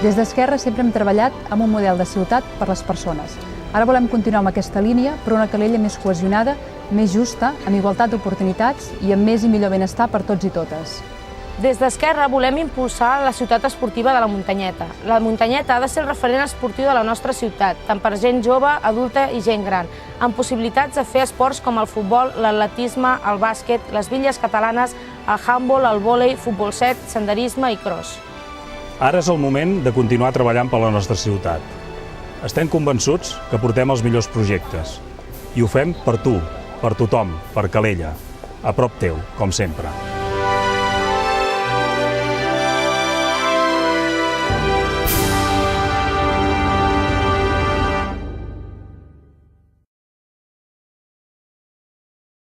Des d'Esquerra sempre hem treballat amb un model de ciutat per les persones. Ara volem continuar amb aquesta línia per una Calella més cohesionada, més justa, amb igualtat d'oportunitats i amb més i millor benestar per tots i totes. Des d'Esquerra volem impulsar la ciutat esportiva de la Muntanyeta. La Muntanyeta ha de ser el referent esportiu de la nostra ciutat, tant per gent jove, adulta i gent gran, amb possibilitats de fer esports com el futbol, l'atletisme, el bàsquet, les bitlles catalanes, el handbol, el vòlei, futbol 7, senderisme i cross. Ara és el moment de continuar treballant per la nostra ciutat. Estem convençuts que portem els millors projectes. I ho fem per tu, per tothom, per Calella, a prop teu, com sempre.